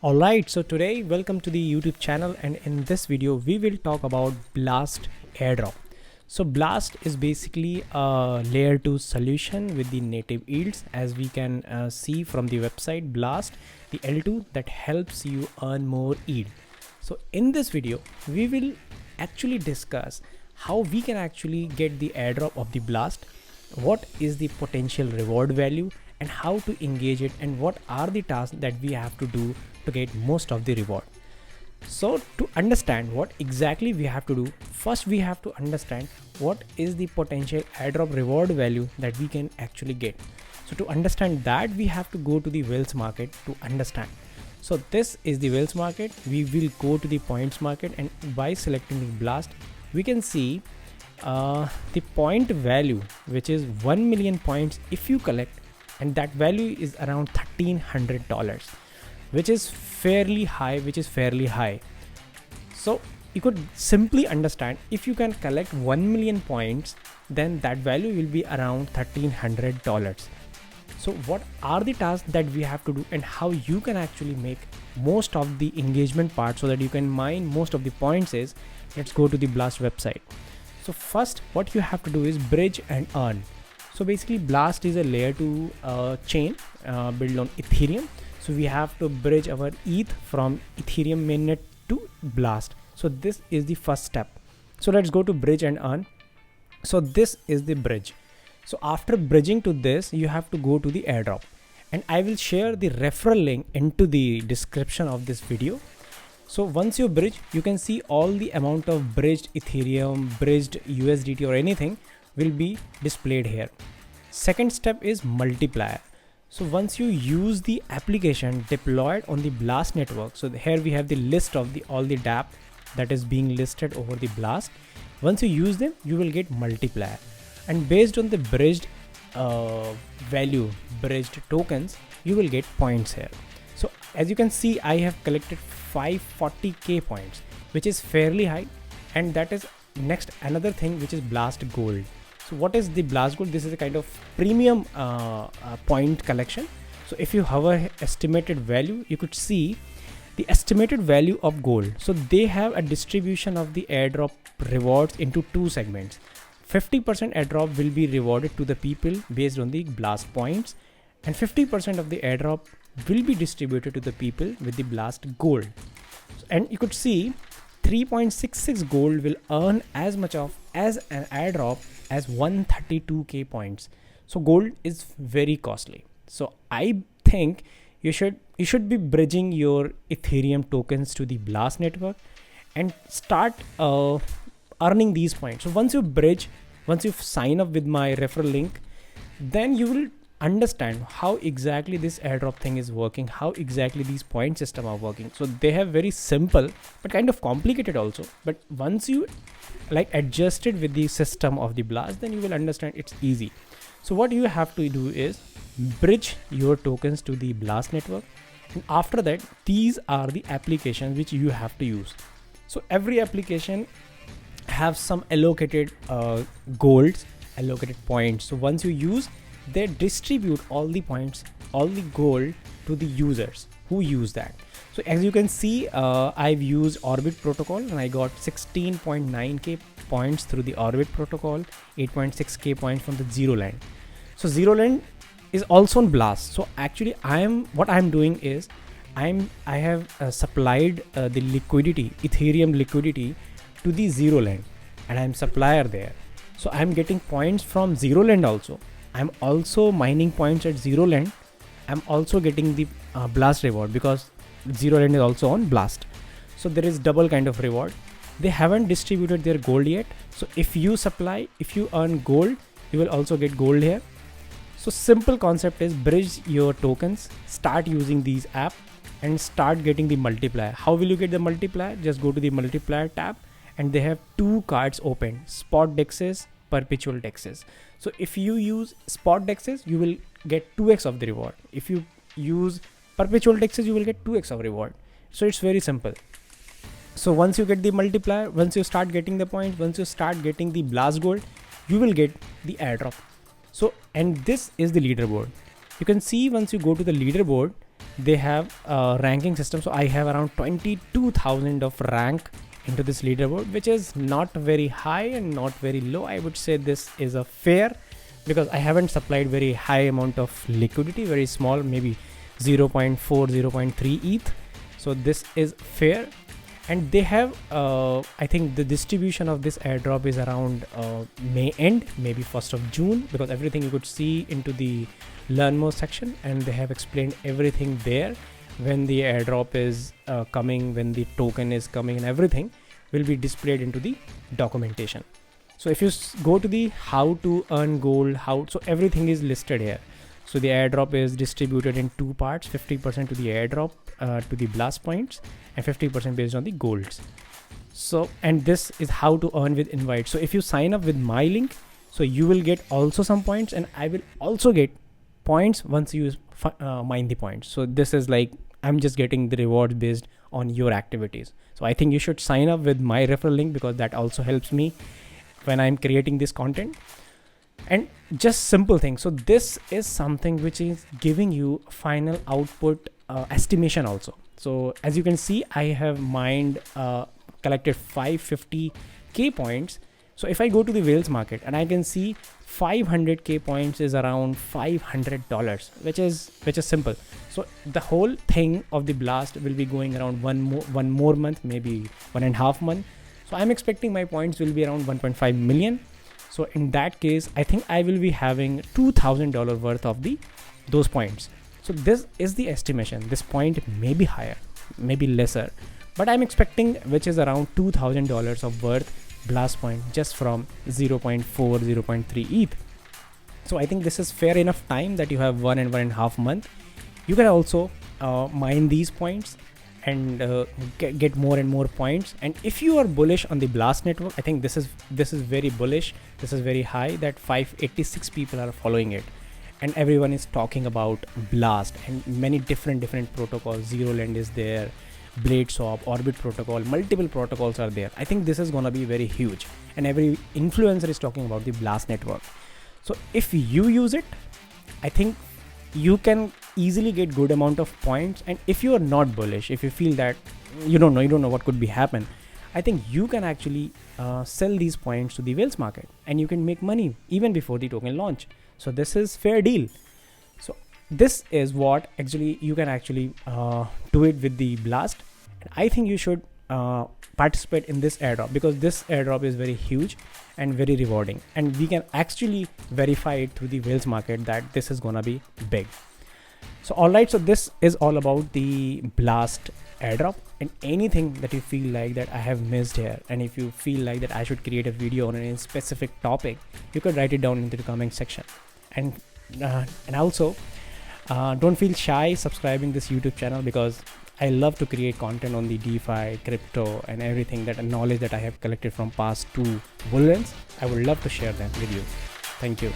Alright, so today welcome to the YouTube channel, and in this video we will talk about Blast Airdrop. So Blast is basically a layer 2 solution with the native yields, as we can see from the website Blast, the L2 that helps you earn more yield. So in this video we will actually discuss how we can actually get the airdrop of the Blast, what is the potential reward value, and how to engage it, and what are the tasks that we have to do to get most of the reward. So to understand what exactly we have to do, first we have to understand what is the potential airdrop reward value that we can actually get. So to understand that, we have to go to the whales market to understand. So this is the whales market. We will go to the points market, and by selecting the Blast we can see the point value, which is 1 million points if you collect, and that value is around $1,300, which is fairly high. So you could simply understand, if you can collect 1 million points, then that value will be around $1,300. So what are the tasks that we have to do, and how you can actually make most of the engagement part so that you can mine most of the points is, let's go to the Blast website. So first what you have to do is bridge and earn. So basically Blast is a layer 2 chain built on Ethereum. So we have to bridge our ETH from Ethereum mainnet to Blast. So this is the first step. So let's go to bridge and earn. So this is the bridge. So after bridging to this, you have to go to the airdrop, and I will share the referral link into the description of this video. So once you bridge, you can see all the amount of bridged Ethereum, bridged USDT or anything will be displayed here. Second step is multiplier. So once you use the application deployed on the Blast network, so here we have the list of all the Dapp that is being listed over the Blast. Once you use them, you will get multiplier, and based on the bridged value, bridged tokens, you will get points here. So as you can see, I have collected 540k points, which is fairly high, and that is next another thing, which is Blast Gold. So what is the Blast Gold? This is a kind of premium point collection. So if you hover estimated value, you could see the estimated value of gold. So they have a distribution of the airdrop rewards into two segments. 50% airdrop will be rewarded to the people based on the Blast points, and 50% of the airdrop will be distributed to the people with the Blast Gold. And you could see 3.66 gold will earn as much as an airdrop as 132k points. So gold is very costly. So I think you should be bridging your Ethereum tokens to the Blast network and start earning these points. So once you sign up with my referral link, then you will understand how exactly this airdrop thing is working, how exactly these point system are working. So they have very simple but kind of complicated also, but once you adjust it with the system of the Blast, then you will understand it's easy. So what you have to do is bridge your tokens to the Blast network, and after that, these are the applications which you have to use. So every application have some allocated golds, allocated points. So once you use, they distribute all the points, all the gold to the users who use that. So as you can see, I've used Orbit protocol, and I got 16.9k points through the Orbit protocol, 8.6k points from the Zero Land. So Zero Land is also on Blast. So actually what I'm doing is I have supplied the liquidity, Ethereum liquidity, to the Zero Land, and I'm supplier there. So I'm getting points from Zero Land also. I'm also mining points at Zero Land. I'm also getting the Blast reward because Zero Land is also on Blast. So there is double kind of reward. They haven't distributed their gold yet. So if you earn gold, you will also get gold here. So simple concept is bridge your tokens, start using these app, and start getting the multiplier. How will you get the multiplier? Just go to the multiplier tab, and they have two cards open: spot dexes, perpetual dexes. So if you use spot dexes, you will get 2x of the reward. If you use perpetual dexes, you will get 2x of reward. So it's very simple. So once you get the multiplier, once you start getting the points, once you start getting the Blast Gold, you will get the airdrop. So, and this is the leaderboard. You can see once you go to the leaderboard, they have a ranking system. So I have around 22,000 of rank into this leaderboard, which is not very high and not very low. I would say this is a fair, because I haven't supplied very high amount of liquidity, very small, maybe 0.4 0.3 ETH. So this is fair. And they have I think the distribution of this airdrop is around May end, maybe 1st of June, because everything you could see into the learn more section, and they have explained everything there, when the airdrop is coming, when the token is coming, and everything will be displayed into the documentation. So if you go to the how to earn gold, so everything is listed here. So the airdrop is distributed in two parts, 50% to the airdrop to the blast points, and 50% based on the golds. So, and this is how to earn with invite. So if you sign up with my link, so you will get also some points, and I will also get points once you mine the points. So this is like, I'm just getting the rewards based on your activities. So I think you should sign up with my referral link, because that also helps me when I'm creating this content. And just simple things. So this is something which is giving you final output estimation also. So as you can see, I have mined collected 550k points. So if I go to the whales market, and I can see 500k points is around $500, which is simple. So the whole thing of the blast will be going around one more month, maybe 1.5 months. So I'm expecting my points will be around 1.5 million. So in that case, I think I will be having $2,000 worth of those points. So this is the estimation. This point may be higher, maybe lesser, but I'm expecting which is around $2,000 of worth blast point just from 0.4 0.3 ETH. So I think this is fair enough time that you have 1.5 months. You can also mine these points and get more and more points. And if you are bullish on the blast network, I think this is very bullish. This is very high, that 586 people are following it, and everyone is talking about blast and many different protocols. Zero Land is there, Blade Swap, Orbit protocol, multiple protocols are there. I think this is gonna be very huge, and every influencer is talking about the blast network. So if you use it, I think you can easily get good amount of points. And if you are not bullish, if you feel that you don't know what could be happen, I think you can actually sell these points to the whales market, and you can make money even before the token launch. So this is fair deal. So this is what actually you can actually do it with the blast. And I think you should participate in this airdrop, because this airdrop is very huge and very rewarding, and we can actually verify it through the whales market that this is gonna be big. So alright, so this is all about the blast airdrop, and anything that you feel like that I have missed here, and if you feel like that I should create a video on any specific topic, you could write it down into the comment section. And also don't feel shy subscribing this YouTube channel, because I love to create content on the DeFi, crypto, and everything, that knowledge that I have collected from past 2 bull runs. I would love to share them with you. Thank you.